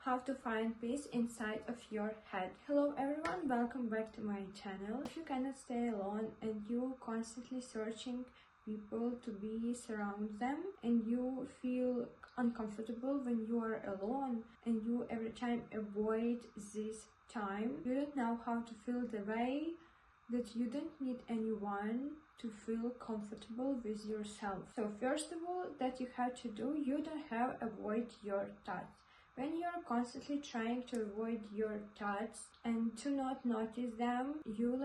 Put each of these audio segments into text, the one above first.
How to find peace inside of your head. Hello everyone, welcome back to my channel. If you cannot stay alone and you constantly searching people to be surround them and you feel uncomfortable when you are alone and you every time avoid this time, you don't know how to feel the way that you don't need anyone to feel comfortable with yourself. So first of all, that you have to do, you don't have avoid your thoughts. When you're constantly trying to avoid your thoughts and to not notice them, you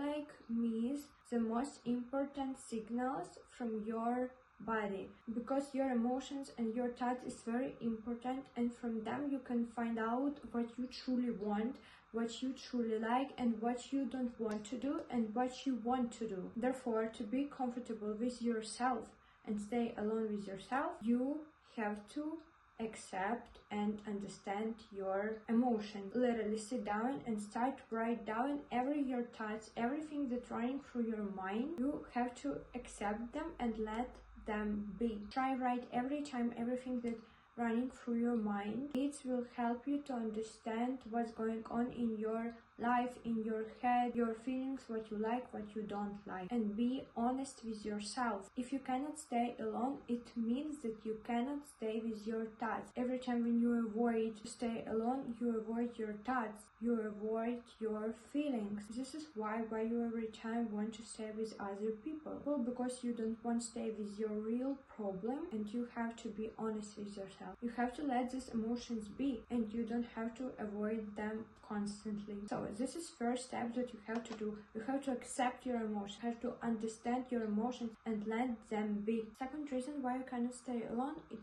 miss the most important signals from your body, because your emotions and your thoughts is very important, and from them you can find out what you truly want, what you truly like, and what you don't want to do and what you want to do. Therefore, to be comfortable with yourself and stay alone with yourself, you have to accept and understand your emotions. Literally sit down and start to write down your thoughts, everything that's running through your mind. You have to accept them and let them be. Try write every time everything that running through your mind. It will help you to understand what's going on in your life, in your head, your feelings, what you like, what you don't like, and be honest with yourself. If you cannot stay alone, it means that you cannot stay with your thoughts. Every time when you avoid to stay alone, you avoid your thoughts, you avoid your feelings. This is why you every time want to stay with other people. Well, because you don't want to stay with your real problem, and you have to be honest with yourself. You have to let these emotions be, and you don't have to avoid them constantly. So this is first step that you have to do. You have to accept your emotions, you have to understand your emotions and let them be. Second reason why you cannot stay alone is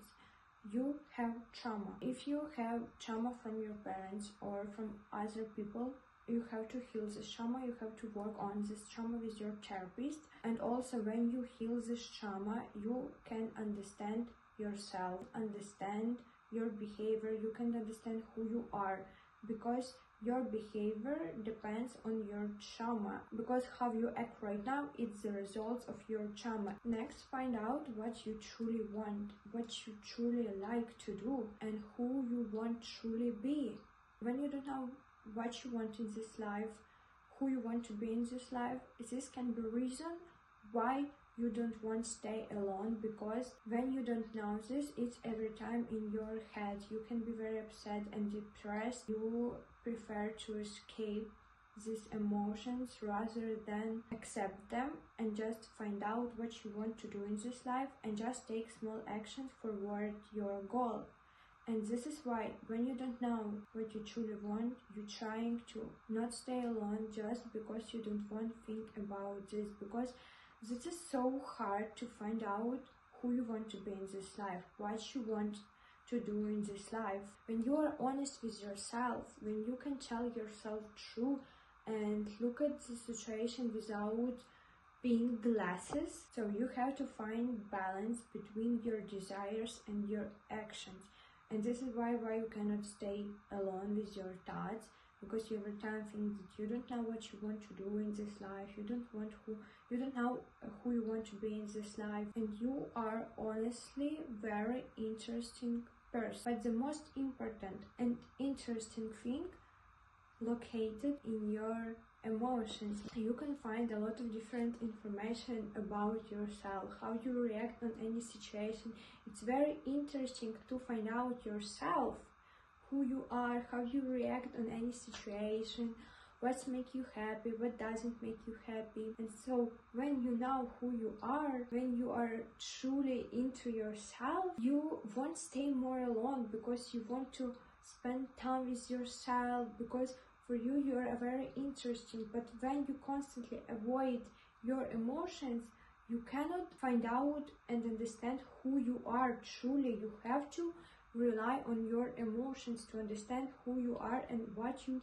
you have trauma. If you have trauma from your parents or from other people, you have to heal this trauma, you have to work on this trauma with your therapist. And also when you heal this trauma, you can understand yourself, understand your behavior, you can understand who you are, because your behavior depends on your trauma, because how you act right now is the result of your trauma. Next, find out what you truly want, what you truly like to do, and who you want to truly be. When you don't know what you want in this life, who you want to be in this life, this can be reason why you don't want to stay alone, because when you don't know this, it's every time in your head. You can be very upset and depressed. You prefer to escape these emotions rather than accept them and just find out what you want to do in this life and just take small actions forward your goal. And this is why when you don't know what you truly want, you're trying to not stay alone just because you don't want to think about this, because this is so hard to find out who you want to be in this life, what you want to do in this life. When you are honest with yourself, when you can tell yourself true and look at the situation without being glasses, so you have to find balance between your desires and your actions. And this is why you cannot stay alone with your thoughts, because you every time think that you don't know what you want to do in this life, you don't know who you want to be in this life, and you are honestly very interesting person. But the most important and interesting thing located in your emotions. You can find a lot of different information about yourself, how you react on any situation. It's very interesting to find out yourself, who you are, how you react on any situation, what makes you happy, what doesn't make you happy. And so when you know who you are, when you are truly into yourself, you won't stay more alone, because you want to spend time with yourself, because for you are very interesting. But when you constantly avoid your emotions, you cannot find out and understand who you are truly. You have to rely on your emotions to understand who you are and what you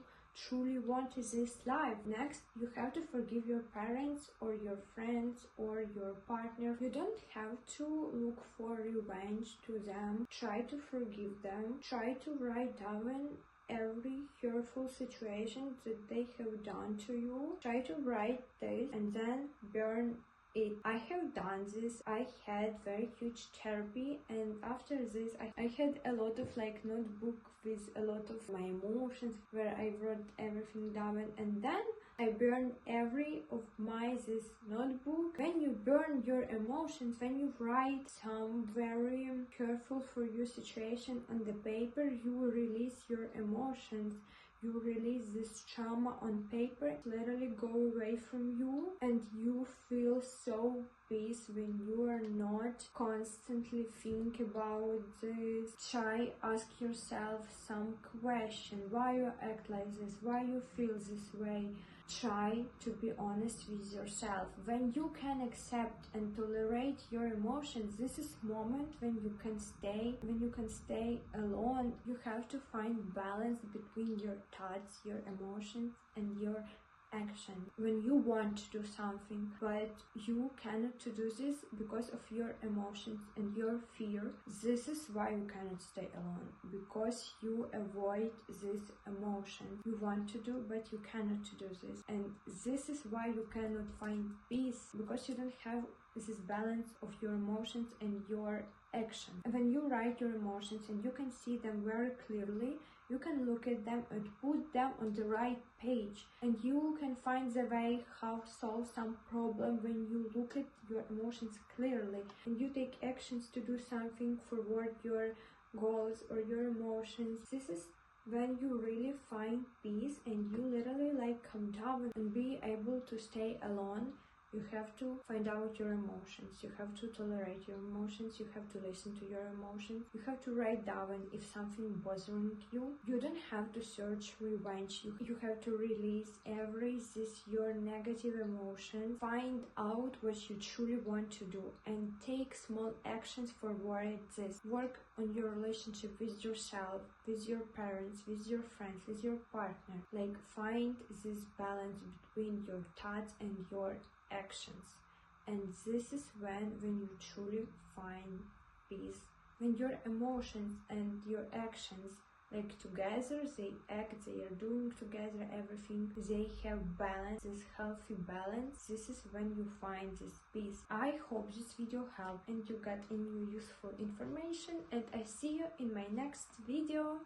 truly want in this life. Next, you have to forgive your parents or your friends or your partner. You don't have to look for revenge to them. Try to forgive them. Try to write down every hurtful situation that they have done to you. Try to write this and then burn it. I have done this. I had very huge therapy, and after this I had a lot of like notebook with a lot of my emotions where I wrote everything down, and then I burn every of my this notebook. When you burn your emotions, when you write some very careful for you situation on the paper, you release your emotions. You release this trauma on paper, literally go away from you, and you feel so peace when you are not constantly think about this. Try ask yourself some question, why you act like this, why you feel this way. Try to be honest with yourself. When you can accept and tolerate your emotions, this is moment when you can stay alone. You have to find balance between your thoughts, your emotions, and your action. When you want to do something but you cannot to do this because of your emotions and your fear, this is why you cannot stay alone, because you avoid this emotion you want to do but you cannot to do this, and this is why you cannot find peace, because you don't have this balance of your emotions and your action. And when you write your emotions and you can see them very clearly, you can look at them and put them on the right page, and you can find the way how solve some problem when you look at your emotions clearly and you take actions to do something forward your goals or your emotions. This is when you really find peace and you literally like calm down and be able to stay alone. You have to find out your emotions, you have to tolerate your emotions, you have to listen to your emotions, you have to write down if something bothering you. You don't have to search revenge, you have to release every your negative emotion, find out what you truly want to do and take small actions forward this. Work on your relationship with yourself, with your parents, with your friends, with your partner. Like find this balance between your thoughts and your actions, and this is when you truly find peace. When your emotions and your actions like together, they act, they are doing together everything, they have balance, this healthy balance, this is when you find this peace. I hope this video helped and you got a new useful information, and I see you in my next video.